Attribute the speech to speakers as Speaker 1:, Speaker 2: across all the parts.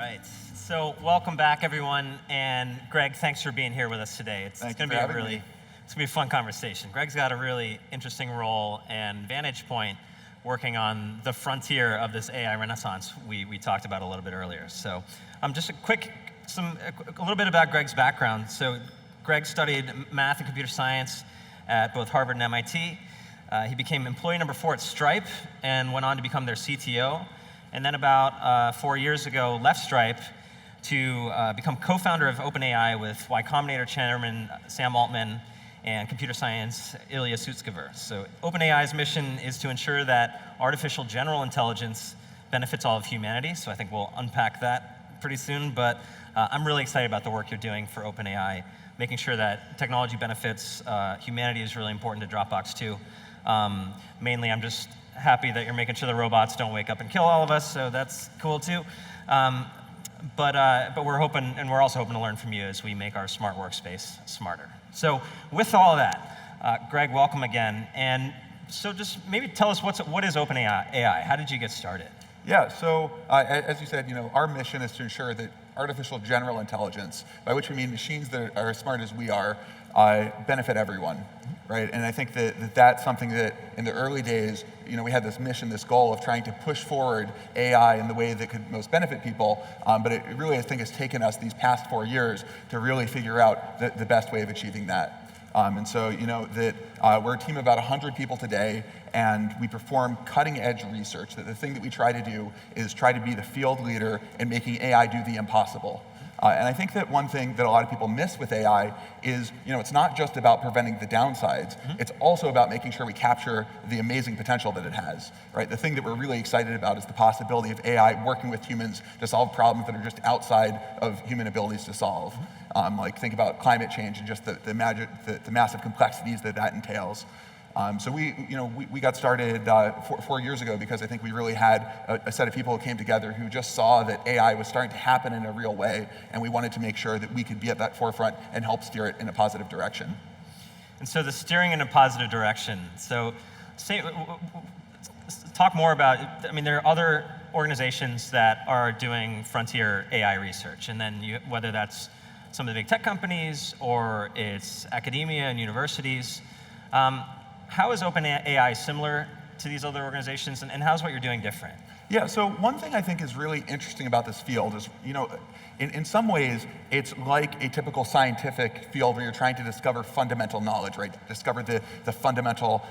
Speaker 1: right. So welcome back, everyone. And Greg, thanks for being here with us today. It's going to be a fun conversation. Greg's got a really interesting role and vantage point working on the frontier of this AI renaissance we talked about a little bit earlier. So just a little bit about Greg's background. So Greg studied math and computer science at both Harvard and MIT. He became employee number 4 at Stripe and went on to become their CTO. And then about 4 years ago, left Stripe to become co-founder of OpenAI with Y Combinator chairman Sam Altman and computer science Ilya Sutskever. So OpenAI's mission is to ensure that artificial general intelligence benefits all of humanity. So I think we'll unpack that pretty soon. But I'm really excited about the work you're doing for OpenAI. Making sure that technology benefits humanity is really important to Dropbox too. Mainly, I'm just happy that you're making sure the robots don't wake up and kill all of us, so that's cool too. But we're hoping, and we're also hoping to learn from you as we make our smart workspace smarter. So with all of that, Greg, welcome again. And so just maybe tell us what is OpenAI? How did you get started?
Speaker 2: Yeah, so as you said, our mission is to ensure that artificial general intelligence, by which we mean machines that are as smart as we are, benefit everyone, right? And I think that that's something that in the early days, we had this mission, this goal of trying to push forward AI in the way that could most benefit people, but it really, I think, has taken us these past 4 years to really figure out the best way of achieving that. And so, we're a team of about 100 people today, and we perform cutting-edge research. The thing that we try to do is try to be the field leader in making AI do the impossible. And I think that one thing that a lot of people miss with AI is, it's not just about preventing the downsides. It's also about making sure we capture the amazing potential that it has, right? The thing that we're really excited about is the possibility of AI working with humans to solve problems that are just outside of human abilities to solve. Like think about climate change and just the massive complexities that entails. So we got started 4 years ago because I think we really had a set of people who came together who just saw that AI was starting to happen in a real way, and we wanted to make sure that we could be at that forefront and help steer it in a positive direction.
Speaker 1: And so the steering in a positive direction. So talk more about, there are other organizations that are doing frontier AI research, and then whether that's some of the big tech companies or it's academia and universities. How is OpenAI similar to these other organizations, and how's what you're doing different?
Speaker 2: Yeah, so one thing I think is really interesting about this field is, in some ways, it's like a typical scientific field where you're trying to discover fundamental knowledge, right? Discover the fundamental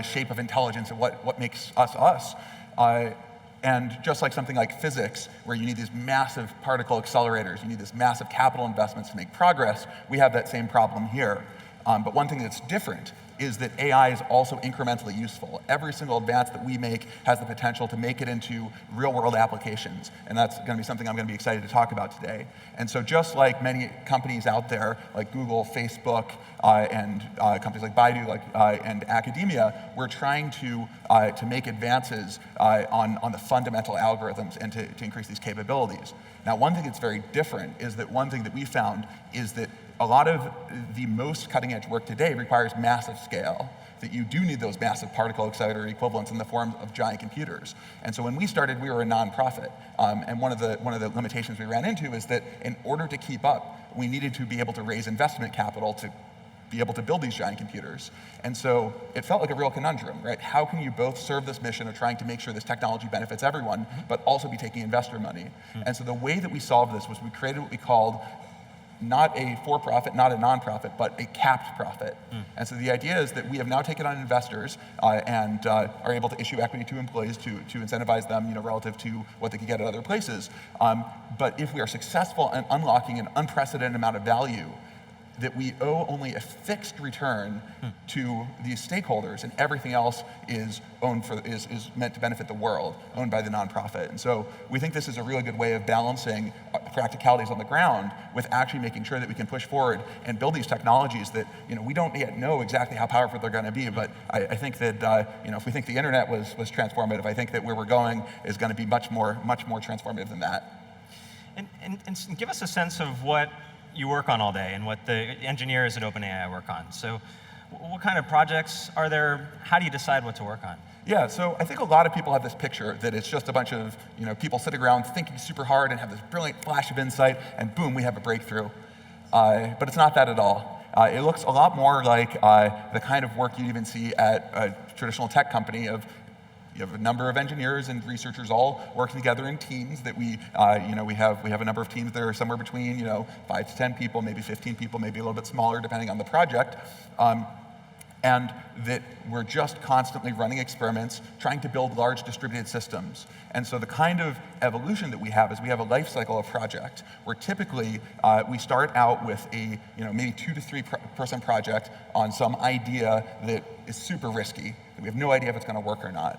Speaker 2: shape of intelligence and what makes us us. And just like something like physics, where you need these massive particle accelerators, you need this massive capital investments to make progress, we have that same problem here. But one thing that's different is that AI is also incrementally useful. Every single advance that we make has the potential to make it into real-world applications, and that's going to be something I'm going to be excited to talk about today. And so just like many companies out there, like Google, Facebook, and companies like Baidu, and academia, we're trying to make advances on the fundamental algorithms and to increase these capabilities. Now, one thing that's very different is that one thing that we found is that a lot of the most cutting-edge work today requires massive scale, that you do need those massive particle accelerator equivalents in the form of giant computers. And so when we started, we were a nonprofit. And one of the limitations we ran into is that in order to keep up, we needed to be able to raise investment capital to be able to build these giant computers. And so it felt like a real conundrum, right? How can you both serve this mission of trying to make sure this technology benefits everyone, but also be taking investor money? And so the way that we solved this was we created what we called not a for-profit, not a non-profit, but a capped profit. And so the idea is that we have now taken on investors and are able to issue equity to employees to incentivize them, relative to what they could get at other places. But if we are successful in unlocking an unprecedented amount of value, that we owe only a fixed return to these stakeholders, and everything else is meant to benefit the world, owned by the nonprofit. And so we think this is a really good way of balancing practicalities on the ground with actually making sure that we can push forward and build these technologies that we don't yet know exactly how powerful they're going to be. But I think that if we think the internet was transformative, I think that where we're going is going to be much more transformative than that.
Speaker 1: And give us a sense of what you work on all day and what the engineers at OpenAI work on. So what kind of projects are there? How do you decide what to work on?
Speaker 2: Yeah, so I think a lot of people have this picture that it's just a bunch of people sitting around thinking super hard and have this brilliant flash of insight, and boom, we have a breakthrough. But it's not that at all. It looks a lot more like the kind of work you'd even see at a traditional tech company of you have a number of engineers and researchers all working together in teams that we have a number of teams that are somewhere between 5 to 10 people, maybe 15 people, maybe a little bit smaller depending on the project. And that we're just constantly running experiments, trying to build large distributed systems. And so the kind of evolution that we have is we have a life cycle of project, where typically we start out with a maybe 2 to 3 person project on some idea that is super risky, that we have no idea if it's going to work or not.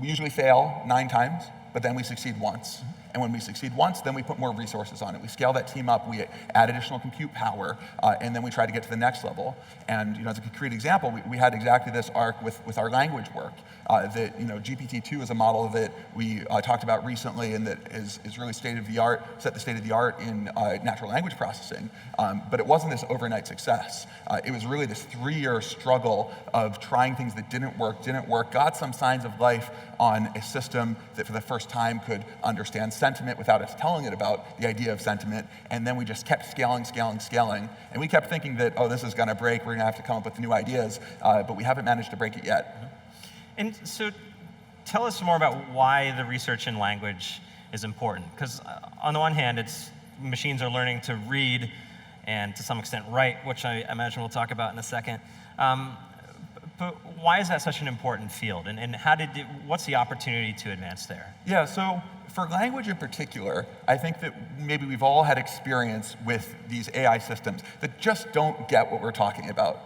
Speaker 2: We usually fail 9 times, but then we succeed once. And when we succeed once, then we put more resources on it. We scale that team up, we add additional compute power, and then we try to get to the next level. And as a concrete example, we had exactly this arc with our language work. That GPT-2 is a model that we talked about recently, and that is really set the state of the art in natural language processing. But it wasn't this overnight success. It was really this 3-year struggle of trying things that didn't work, got some signs of life on a system that for the first time could understand sentiment without us telling it about the idea of sentiment, and then we just kept scaling, and we kept thinking that, oh, this is going to break, we're going to have to come up with new ideas, but we haven't managed to break it yet.
Speaker 1: And so tell us more about why the research in language is important, because on the one hand, machines are learning to read and to some extent write, which I imagine we'll talk about in a second. But why is that such an important field, and what's the opportunity to advance there?
Speaker 2: Yeah, so for language in particular, I think that maybe we've all had experience with these AI systems that just don't get what we're talking about,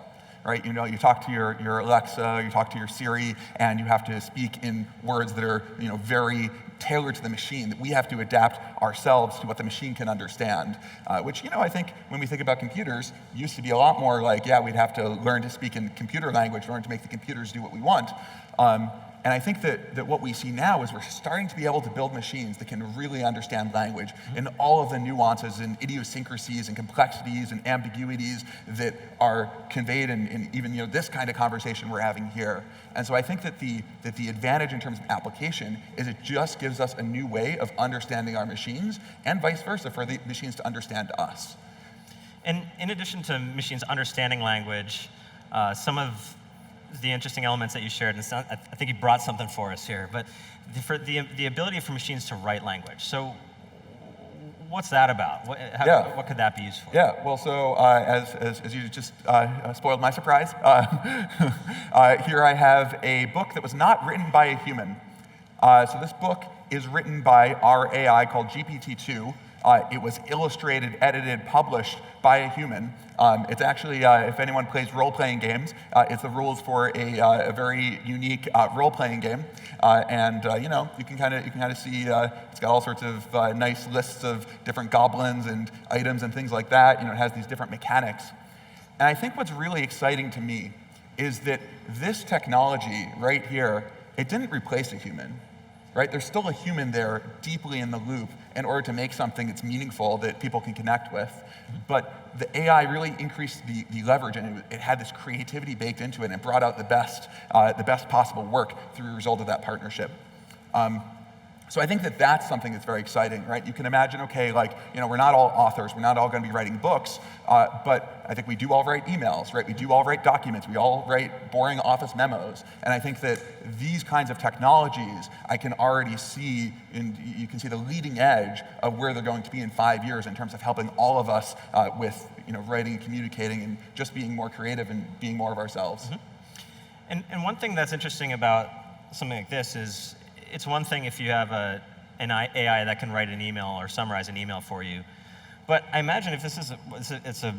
Speaker 2: right? You talk to your Alexa, you talk to your Siri, and you have to speak in words that are very tailored to the machine, that we have to adapt ourselves to what the machine can understand, which I think when we think about computers, used to be a lot more like, yeah, we'd have to learn to speak in computer language in order to make the computers do what we want. And I think that what we see now is we're starting to be able to build machines that can really understand language and all of the nuances and idiosyncrasies and complexities and ambiguities that are conveyed in even this kind of conversation we're having here. And so I think that the advantage in terms of application is it just gives us a new way of understanding our machines, and vice versa for the machines to understand us.
Speaker 1: And in addition to machines understanding language, some of the interesting elements that you shared, and I think you brought something for us here, but for the ability for machines to write language. So what's that about? What could that be used for?
Speaker 2: Yeah, well, so as you just spoiled my surprise, here I have a book that was not written by a human. So this book is written by our AI called GPT-2. It was illustrated, edited, published by a human. It's actually, if anyone plays role-playing games, it's the rules for a very unique role-playing game. And you can kind of see it's got all sorts of nice lists of different goblins and items and things like that. It has these different mechanics. And I think what's really exciting to me is that this technology right here, it didn't replace a human. Right? There's still a human there deeply in the loop in order to make something that's meaningful that people can connect with. But the AI really increased the leverage, and it had this creativity baked into it, and it brought out the best possible work through the result of that partnership. So I think that that's something that's very exciting, right? You can imagine, okay, we're not all authors, we're not all going to be writing books, but I think we do all write emails, right? We do all write documents, we all write boring office memos, and I think that these kinds of technologies, I can already see, and you can see the leading edge of where they're going to be in 5 years in terms of helping all of us with writing and communicating and just being more creative and being more of ourselves.
Speaker 1: Mm-hmm. And one thing that's interesting about something like this is, it's one thing if you have an AI that can write an email or summarize an email for you, but I imagine if this is it's a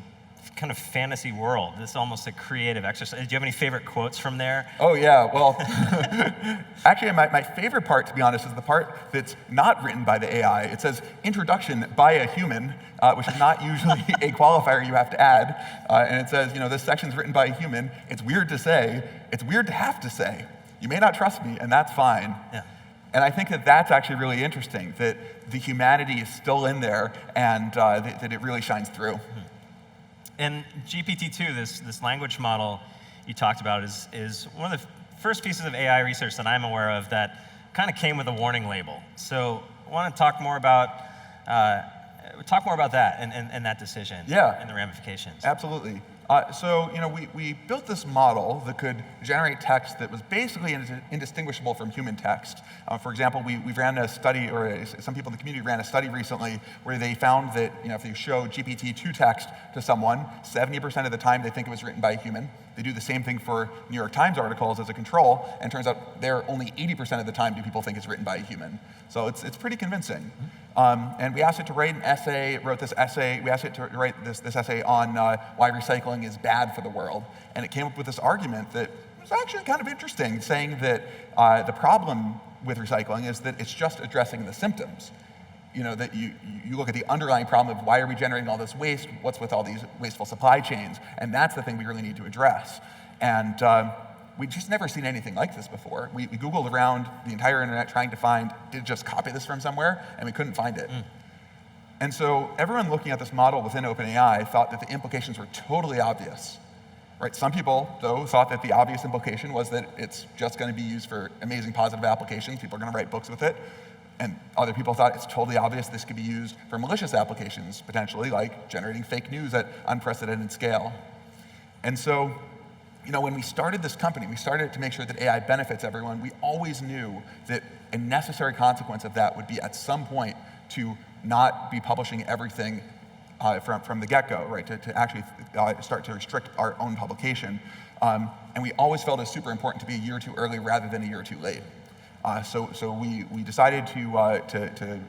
Speaker 1: kind of fantasy world, this is almost a creative exercise. Do you have any favorite quotes from there?
Speaker 2: Oh yeah, well, actually my favorite part, to be honest, is the part that's not written by the AI. It says, introduction by a human, which is not usually a qualifier you have to add, and it says, this section's written by a human. It's weird to say, it's weird to have to say. You may not trust me, and that's fine.
Speaker 1: Yeah.
Speaker 2: And I think that that's actually really interesting, that the humanity is still in there, and that it really shines through.
Speaker 1: And GPT-2, this language model you talked about, is one of the first pieces of AI research that I'm aware of that kind of came with a warning label. So I want to talk more about that and that decision and the ramifications.
Speaker 2: Absolutely. So we built this model that could generate text that was basically indistinguishable from human text. For example, we ran a study, or some people in the community ran a study recently where they found that if you show GPT-2 text to someone, 70% of the time they think it was written by a human. They do the same thing for New York Times articles as a control, and it turns out there only 80% of the time do people think it's written by a human. So it's pretty convincing. And we asked it to write an essay. It wrote this essay. We asked it to write this essay on why recycling is bad for the world. And it came up with this argument that was actually kind of interesting, saying that the problem with recycling is that it's just addressing the symptoms. That you look at the underlying problem of why are we generating all this waste, what's with all these wasteful supply chains, and that's the thing we really need to address. And we've just never seen anything like this before. We Googled around the entire internet trying to find, did it just copy this from somewhere? And we couldn't find it. And so everyone looking at this model within OpenAI thought that the implications were totally obvious. Right? Some people, though, thought that the obvious implication was that it's just going to be used for amazing positive applications. People are going to write books with it. And other people thought it's totally obvious this could be used for malicious applications, potentially, like generating fake news at unprecedented scale. And so, when we started this company, we started to make sure that AI benefits everyone. We always knew that a necessary consequence of that would be at some point to not be publishing everything from the get-go, right? To actually start to restrict our own publication. And we always felt it was super important to be a year or two early rather than a year or two late. So we decided to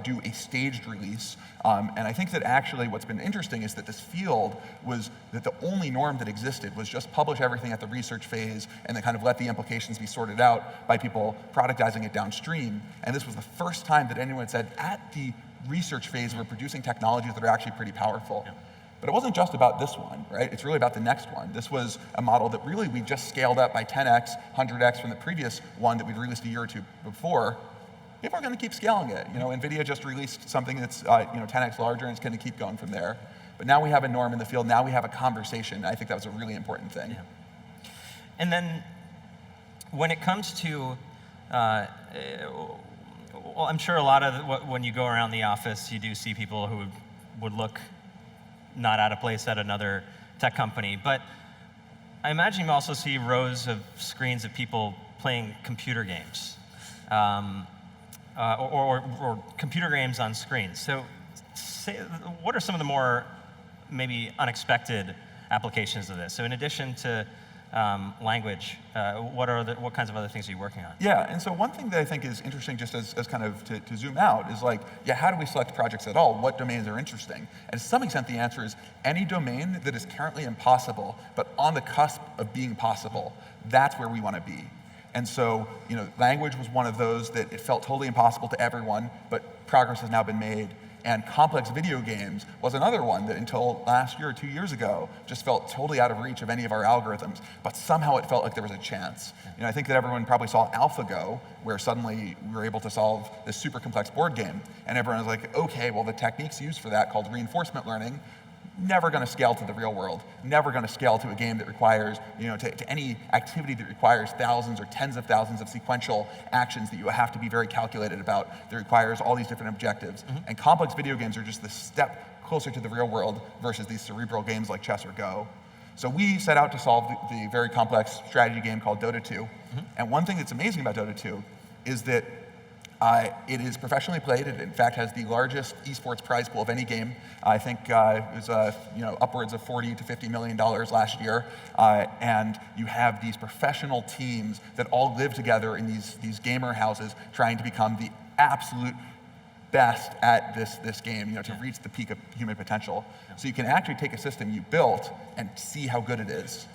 Speaker 2: do a staged release, and I think that actually what's been interesting is that this field was that the only norm that existed was just publish everything at the research phase and then kind of let the implications be sorted out by people productizing it downstream. And this was the first time that anyone said, at the research phase, we're producing technologies that are actually pretty powerful. Yeah. But it wasn't just about this one, right? It's really about the next one. This was a model that really we just scaled up by 10x, 100x from the previous one that we'd released a year or two before. People are going to keep scaling it. NVIDIA just released something that's 10x larger, and it's going to keep going from there. But now we have a norm in the field. Now we have a conversation. I think that was a really important thing.
Speaker 1: Yeah. And then when it comes to, well, I'm sure a lot of when you go around the office, you do see people who would look not out of place at another tech company. But I imagine you also see rows of screens of people playing computer games, or computer games on screens. So what are some of the more maybe unexpected applications of this? So in addition to language, what kinds of other things are you working on?
Speaker 2: Yeah, and so one thing that I think is interesting, just as kind of to zoom out, is how do we select projects at all? What domains are interesting? And to some extent, the answer is any domain that is currently impossible, but on the cusp of being possible, that's where we want to be. And so, language was one of those that it felt totally impossible to everyone, but progress has now been made. And complex video games was another one that until last year or 2 years ago just felt totally out of reach of any of our algorithms, but somehow it felt like there was a chance. I think that everyone probably saw AlphaGo, where suddenly we were able to solve this super complex board game, and everyone was like, okay, well the techniques used for that, called reinforcement learning, never going to scale to the real world, never going to scale to a game that requires, to any activity that requires thousands or tens of thousands of sequential actions that you have to be very calculated about, that requires all these different objectives. Mm-hmm. And complex video games are just the step closer to the real world versus these cerebral games like chess or Go. So we set out to solve the very complex strategy game called Dota 2. Mm-hmm. And one thing that's amazing about Dota 2 is that it is professionally played. It, in fact, has the largest esports prize pool of any game. I think it was upwards of $40 to $50 million last year. And you have these professional teams that all live together in these gamer houses trying to become the absolute best at this game, to reach the peak of human potential. So you can actually take a system you built and see how good it is.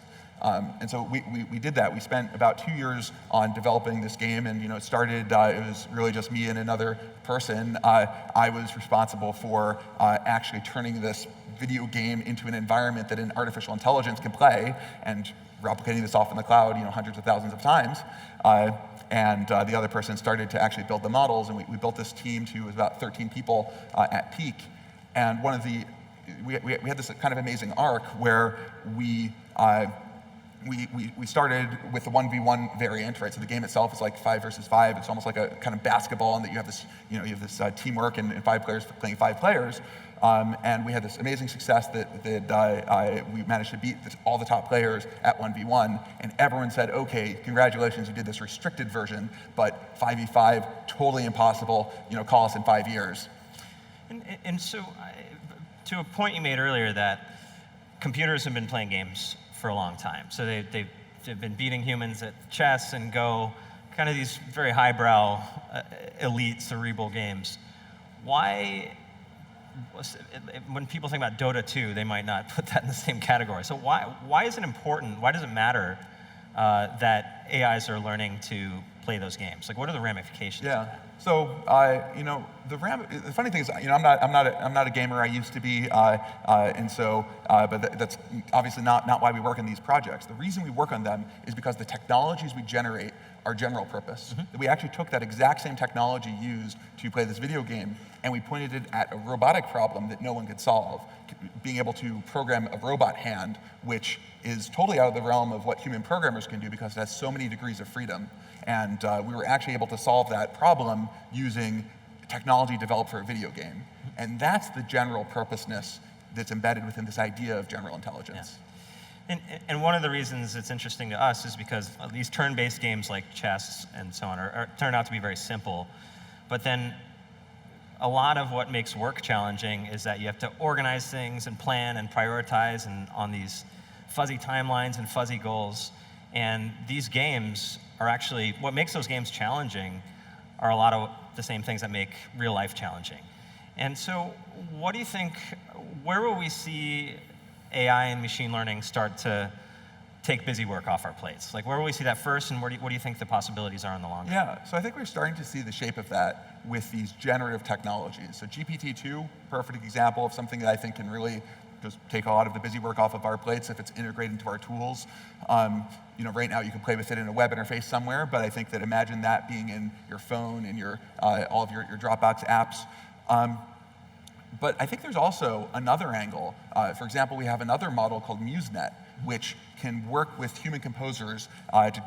Speaker 2: And so we did that. We spent about 2 years on developing this game, and it started, it was really just me and another person. I was responsible for actually turning this video game into an environment that an artificial intelligence can play, and replicating this off in the cloud, hundreds of thousands of times. And the other person started to actually build the models, and we built this team to about 13 people at peak. And we had this kind of amazing arc where we we started with the 1v1 variant, right? So the game itself is like 5 versus 5. It's almost like a kind of basketball in that you have this teamwork and 5 players playing 5 players. And we had this amazing success that we managed to beat all the top players at 1v1, and everyone said, okay, congratulations, you did this restricted version, but 5v5, totally impossible, call us in 5 years.
Speaker 1: And so, to a point you made earlier that computers have been playing games for a long time. So they've been beating humans at chess and Go, kind of these very highbrow, elite, cerebral games. Why, when people think about Dota 2, they might not put that in the same category. So why is it important, why does it matter that AIs are learning to play those games? Like, what are the ramifications?
Speaker 2: Yeah. So, the funny thing is, I'm not a gamer. I used to be, and so, but that's obviously not why we work on these projects. The reason we work on them is because the technologies we generate are general purpose. Mm-hmm. We actually took that exact same technology used to play this video game, and we pointed it at a robotic problem that no one could solve. Being able to program a robot hand, which is totally out of the realm of what human programmers can do because it has so many degrees of freedom. And we were actually able to solve that problem using technology developed for a video game. And that's the general purposeness that's embedded within this idea of general intelligence.
Speaker 1: Yeah. And one of the reasons it's interesting to us is because these turn-based games like chess and so on turn out to be very simple. But then a lot of what makes work challenging is that you have to organize things and plan and prioritize and on these fuzzy timelines and fuzzy goals. And these games are actually, what makes those games challenging are a lot of the same things that make real life challenging. And so what do you think, where will we see AI and machine learning start to take busy work off our plates? Like, where will we see that first, and what do you think the possibilities are in the long run?
Speaker 2: Yeah, so I think we're starting to see the shape of that with these generative technologies. So GPT-2, perfect example of something that I think can really just take a lot of the busy work off of our plates if it's integrated into our tools. Right now you can play with it in a web interface somewhere, but I think that imagine that being in your phone and your all of your Dropbox apps. But I think there's also another angle. For example, we have another model called MuseNet, which can work with human composers to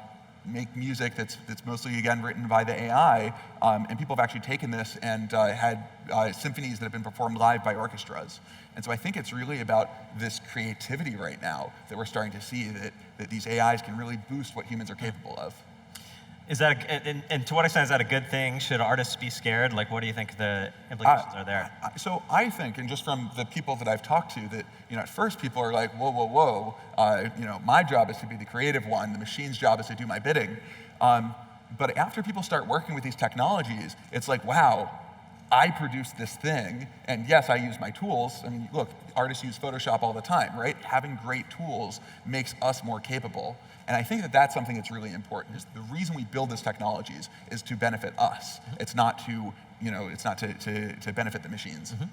Speaker 2: make music that's mostly, again, written by the AI. And people have actually taken this and had symphonies that have been performed live by orchestras. And so I think it's really about this creativity right now that we're starting to see that these AIs can really boost what humans are capable of.
Speaker 1: Is that and to what extent is that a good thing? Should artists be scared? Like, what do you think the implications are there?
Speaker 2: So I think, and just from the people that I've talked to, that at first people are like, whoa, whoa, whoa. My job is to be the creative one. The machine's job is to do my bidding. But after people start working with these technologies, it's like, wow, I produce this thing, and yes, I use my tools. I mean, look, artists use Photoshop all the time, right? Having great tools makes us more capable. And I think that that's something that's really important. Is the reason we build these technologies is to benefit us. It's not to, it's not to benefit the machines.
Speaker 1: Mm-hmm.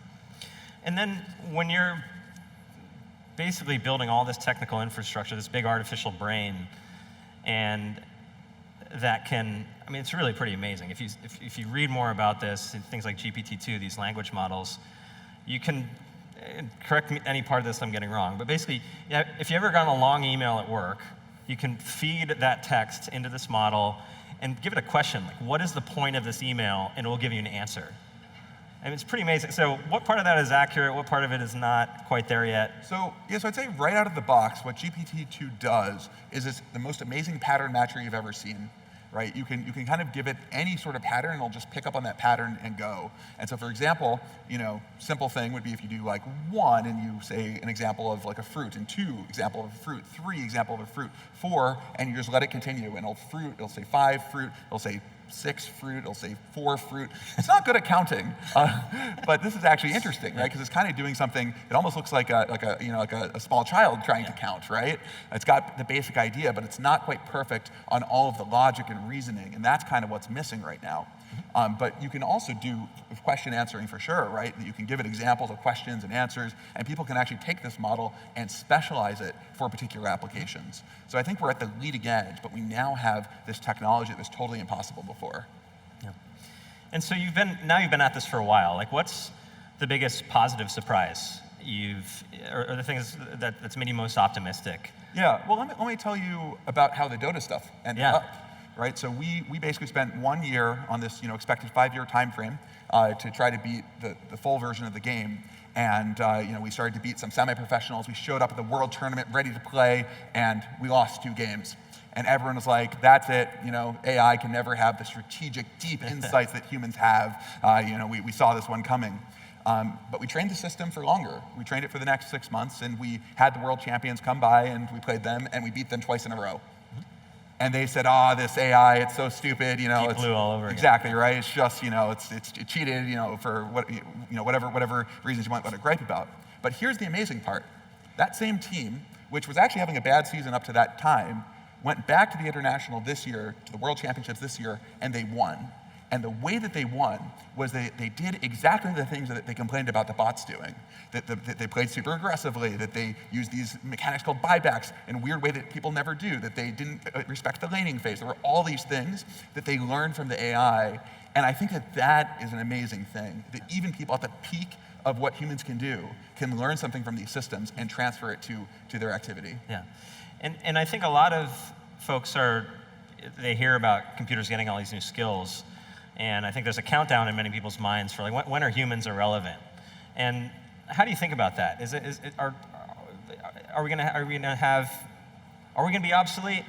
Speaker 1: And then when you're basically building all this technical infrastructure, this big artificial brain, and that can, I mean, it's really pretty amazing. If you read more about this, things like GPT-2, these language models, you can correct me any part of this I'm getting wrong, but basically, if you ever got a long email at work, you can feed that text into this model and give it a question, like, what is the point of this email? And it will give you an answer. And it's pretty amazing. So what part of that is accurate? What part of it is not quite there yet?
Speaker 2: So I'd say right out of the box, what GPT-2 does is it's the most amazing pattern matcher you've ever seen. Right? You can kind of give it any sort of pattern, and it'll just pick up on that pattern and go. And so, for example, simple thing would be if you do like 1 and you say an example of like a fruit, and 2 example of a fruit, 3 example of a fruit, 4, and you just let it continue, and it'll say 5 fruit, it'll say 6 fruit, it'll say 4 fruit. It's not good at counting, but this is actually interesting, right? Because it's kind of doing something that almost looks like a small child trying to count, right? It's got the basic idea, but it's not quite perfect on all of the logic and reasoning, and that's kind of what's missing right now. But you can also do question answering for sure, right? You can give it examples of questions and answers, and people can actually take this model and specialize it for particular applications. So I think we're at the leading edge, but we now have this technology that was totally impossible before.
Speaker 1: Yeah. And so you've been at this for a while. Like, what's the biggest positive surprise or the things that's made you most optimistic?
Speaker 2: Yeah, well, let me tell you about how the Dota stuff ended up. Right, so we basically spent 1 year on this expected 5-year time frame to try to beat the full version of the game. And we started to beat some semi-professionals. We showed up at the World Tournament ready to play, and we lost 2 games. And everyone was like, that's it, AI can never have the strategic, deep insights that humans have. We saw this one coming. But we trained the system for longer. We trained it for the next 6 months, and we had the world champions come by, and we played them, and we beat them twice in a row. And they said, this AI, it's so stupid,
Speaker 1: Deep blue all over
Speaker 2: exactly, again. Right? It's just, it cheated, for whatever reasons you might want to gripe about. But here's the amazing part. That same team, which was actually having a bad season up to that time, went back to the International this year, to the World Championships this year, and they won. And the way that they won was they did exactly the things that they complained about the bots doing. That they played super aggressively, that they used these mechanics called buybacks in a weird way that people never do, that they didn't respect the laning phase. There were all these things that they learned from the AI. And I think that is an amazing thing, that even people at the peak of what humans can do can learn something from these systems and transfer it to their activity.
Speaker 1: Yeah, and I think a lot of folks they hear about computers getting all these new skills. And I think there's a countdown in many people's minds for like, when are humans irrelevant? And how do you think about that? Are we gonna be obsolete?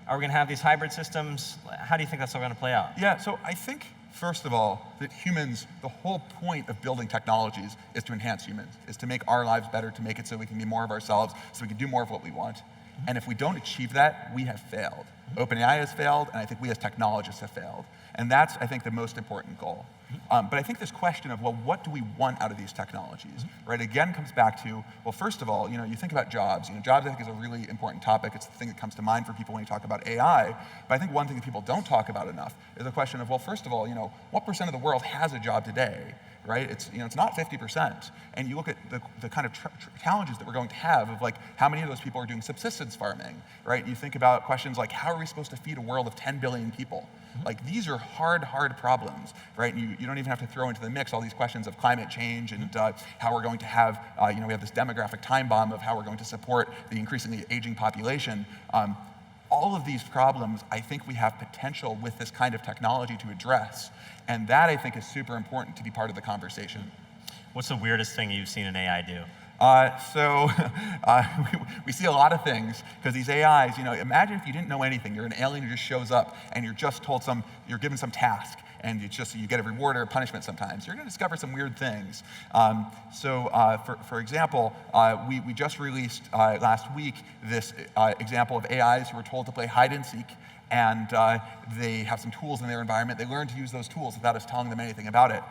Speaker 1: Are we gonna have these hybrid systems? How do you think that's all gonna play out?
Speaker 2: Yeah, so I think, first of all, that humans, the whole point of building technologies is to enhance humans, is to make our lives better, to make it so we can be more of ourselves, so we can do more of what we want. And if we don't achieve that, we have failed. OpenAI has failed, and I think we as technologists have failed. And that's, I think, the most important goal. But I think this question of, well, what do we want out of these technologies, right, again comes back to, well, first of all, you think about jobs. Jobs, I think, is a really important topic. It's the thing that comes to mind for people when you talk about AI. But I think one thing that people don't talk about enough is the question of, well, first of all, what % of the world has a job today? Right? It's not 50%. And you look at the kind of challenges that we're going to have of like how many of those people are doing subsistence farming, right? You think about questions like how are we supposed to feed a world of 10 billion people? Like these are hard problems, right? And you don't even have to throw into the mix all these questions of climate change and how we're going to have, we have this demographic time bomb of how we're going to support the increasingly aging population. All of these problems, I think we have potential with this kind of technology to address. And that, I think, is super important to be part of the conversation.
Speaker 1: What's the weirdest thing you've seen an AI do?
Speaker 2: We see a lot of things, because these AIs, imagine if you didn't know anything, you're an alien who just shows up, and you're just told you're given some task, and you get a reward or a punishment sometimes. You're gonna discover some weird things. For example, we just released last week this example of AIs who were told to play hide and seek, and they have some tools in their environment. They learn to use those tools without us telling them anything about it.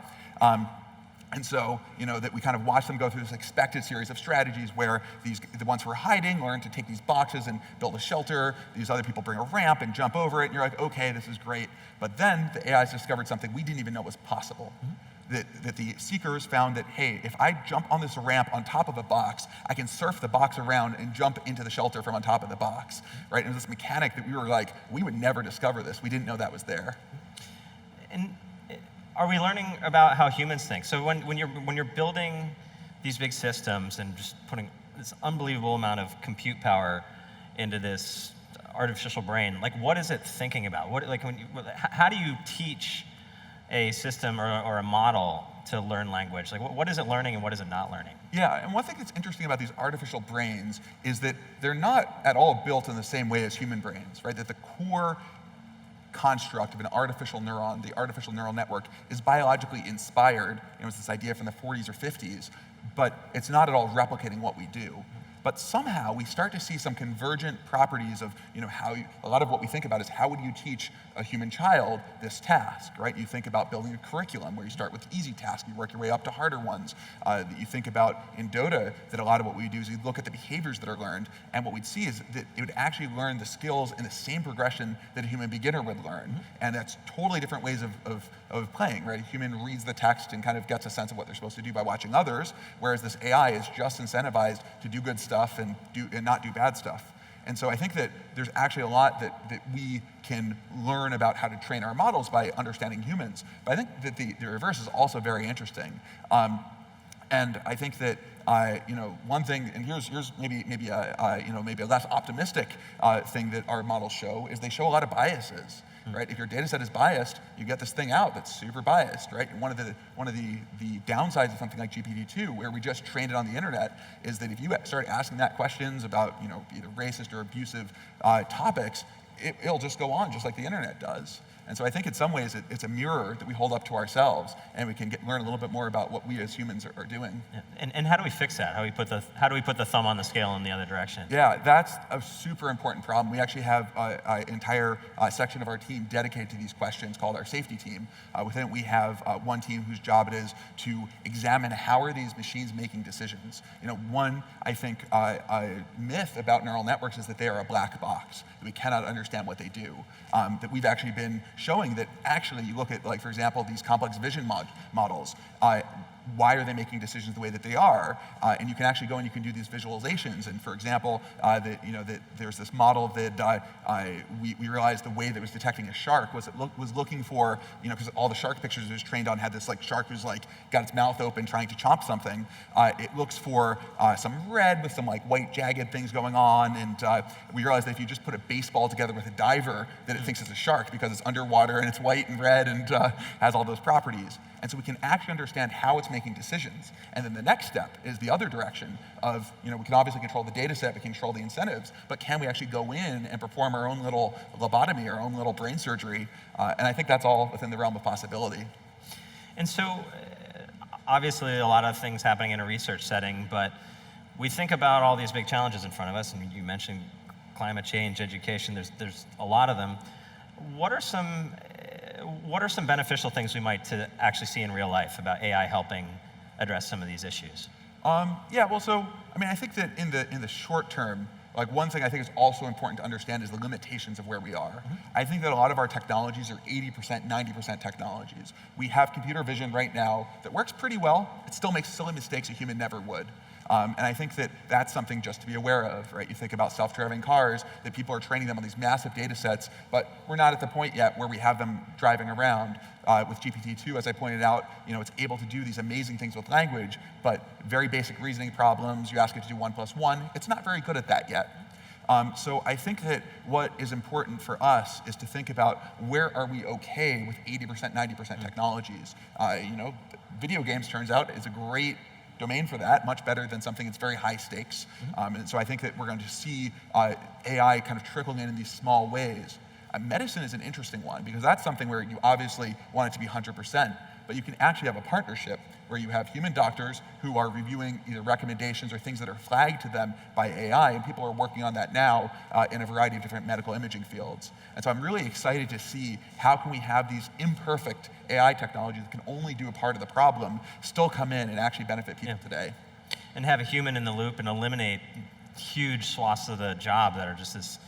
Speaker 2: And so, that we kind of watch them go through this expected series of strategies where the ones who are hiding learn to take these boxes and build a shelter. These other people bring a ramp and jump over it, and you're like, okay, this is great. But then the AIs discovered something we didn't even know was possible. That the seekers found that, hey, if I jump on this ramp on top of a box, I can surf the box around and jump into the shelter from on top of the box, right? And it was this mechanic that we were like, we would never discover this. We didn't know that was there.
Speaker 1: And are we learning about how humans think? So when you're building these big systems and just putting this unbelievable amount of compute power into this artificial brain, like what is it thinking about? How do you teach a system or a model to learn language? Like what is it learning and what is it not learning?
Speaker 2: Yeah, and one thing that's interesting about these artificial brains is that they're not at all built in the same way as human brains, right? That the core construct of an artificial neuron, the artificial neural network, is biologically inspired. It's this idea from the 40s or 50s, but it's not at all replicating what we do. But somehow we start to see some convergent properties of, how a lot of what we think about is how would you teach a human child this task, right? You think about building a curriculum where you start with easy tasks, you work your way up to harder ones. You think about in Dota that a lot of what we do is we look at the behaviors that are learned, and what we'd see is that it would actually learn the skills in the same progression that a human beginner would learn. And that's totally different ways of playing, right? A human reads the text and kind of gets a sense of what they're supposed to do by watching others, whereas this AI is just incentivized to do good stuff and not do bad stuff. And so I think that there's actually a lot that we can learn about how to train our models by understanding humans. But I think that the reverse is also very interesting. And I think that one thing, and here's maybe a less optimistic thing that our models show is they show a lot of biases. Right? If your data set is biased, you get this thing out that's super biased, right? And one of the downsides of something like GPT-2, where we just trained it on the internet, is that if you start asking that questions about either racist or abusive topics, it'll just go on just like the internet does. And so I think in some ways it's a mirror that we hold up to ourselves, and we can learn a little bit more about what we as humans are doing.
Speaker 1: Yeah. And how do we fix that? How do we put the thumb on the scale in the other direction?
Speaker 2: Yeah, that's a super important problem. We actually have an entire section of our team dedicated to these questions called our safety team. Within it, we have one team whose job it is to examine how are these machines making decisions. One, I think, myth about neural networks is that they are a black box, that we cannot understand what they do. That we've actually been showing that actually you look at, like, for example, these complex vision models, why are they making decisions the way that they are? And you can actually go and you can do these visualizations. And for example, that there's this model that we realized the way that it was detecting a shark was was looking for, because all the shark pictures it was trained on had this shark who's got its mouth open trying to chomp something. It looks for some red with some white jagged things going on. And we realized that if you just put a baseball together with a diver, that it thinks it's a shark because it's underwater and it's white and red and has all those properties. And so we can actually understand how it's making decisions. And then the next step is the other direction of, we can obviously control the data set, we can control the incentives, but can we actually go in and perform our own little lobotomy, our own little brain surgery? And I think that's all within the realm of possibility.
Speaker 1: And so, obviously a lot of things happening in a research setting, but we think about all these big challenges in front of us, and you mentioned climate change, education, there's a lot of them. What are some beneficial things we might to actually see in real life about AI helping address some of these issues?
Speaker 2: I think that in the short term, one thing I think is also important to understand is the limitations of where we are. Mm-hmm. I think that a lot of our technologies are 80%, 90% technologies. We have computer vision right now that works pretty well. It still makes silly mistakes a human never would. And I think that that's something just to be aware of, right? You think about self-driving cars, that people are training them on these massive data sets, but we're not at the point yet where we have them driving around. With GPT-2, as I pointed out, it's able to do these amazing things with language, but very basic reasoning problems, you ask it to do 1 + 1, it's not very good at that yet. So I think that what is important for us is to think about where are we okay with 80%, 90% technologies. Video games, turns out, is a great domain for that, much better than something that's very high stakes. Mm-hmm. And so I think that we're going to see AI kind of trickling in these small ways. Medicine is an interesting one because that's something where you obviously want it to be 100%, but you can actually have a partnership where you have human doctors who are reviewing either recommendations or things that are flagged to them by AI, and people are working on that now in a variety of different medical imaging fields. And so I'm really excited to see how can we have these imperfect AI technologies that can only do a part of the problem still come in and actually benefit people today.
Speaker 1: And have a human in the loop and eliminate huge swaths of the job that are just this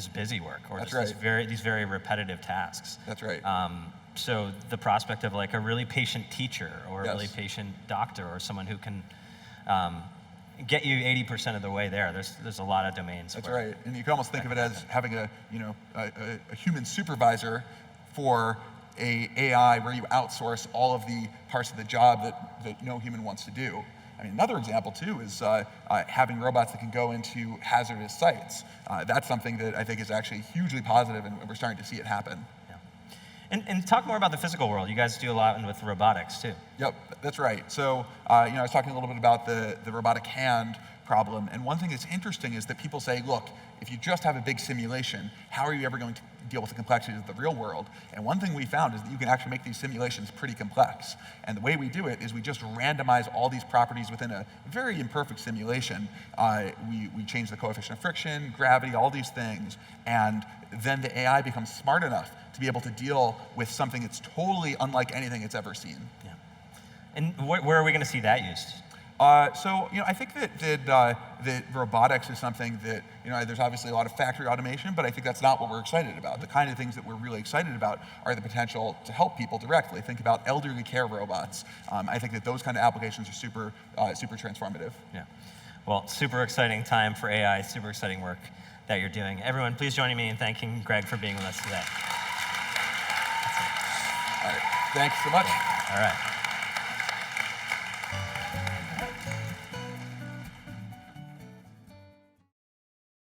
Speaker 1: busy work or these very repetitive tasks.
Speaker 2: That's right.
Speaker 1: So the prospect of a really patient teacher or a really patient doctor or someone who can get you 80% of the way there. There's a lot of domains.
Speaker 2: That's right. And you can almost think of it as having a human supervisor for a AI where you outsource all of the parts of the job that no human wants to do. I mean, another example, too, is having robots that can go into hazardous sites. That's something that I think is actually hugely positive, and we're starting to see it happen.
Speaker 1: Yeah. And talk more about the physical world. You guys do a lot with robotics, too.
Speaker 2: Yep, that's right. So, I was talking a little bit about the robotic hand problem, and one thing that's interesting is that people say, look, if you just have a big simulation, how are you ever going to deal with the complexities of the real world? And one thing we found is that you can actually make these simulations pretty complex. And the way we do it is we just randomize all these properties within a very imperfect simulation. We change the coefficient of friction, gravity, all these things, and then the AI becomes smart enough to be able to deal with something that's totally unlike anything it's ever seen.
Speaker 1: Yeah. And where are we going to see that used?
Speaker 2: I think that robotics is something that, there's obviously a lot of factory automation, but I think that's not what we're excited about. The kind of things that we're really excited about are the potential to help people directly. Think about elderly care robots. I think that those kind of applications are super transformative. Yeah.
Speaker 1: Well, super exciting time for AI, super exciting work that you're doing. Everyone, please join me in thanking Greg for being with us today.
Speaker 2: All right. Thanks so much.
Speaker 1: All right.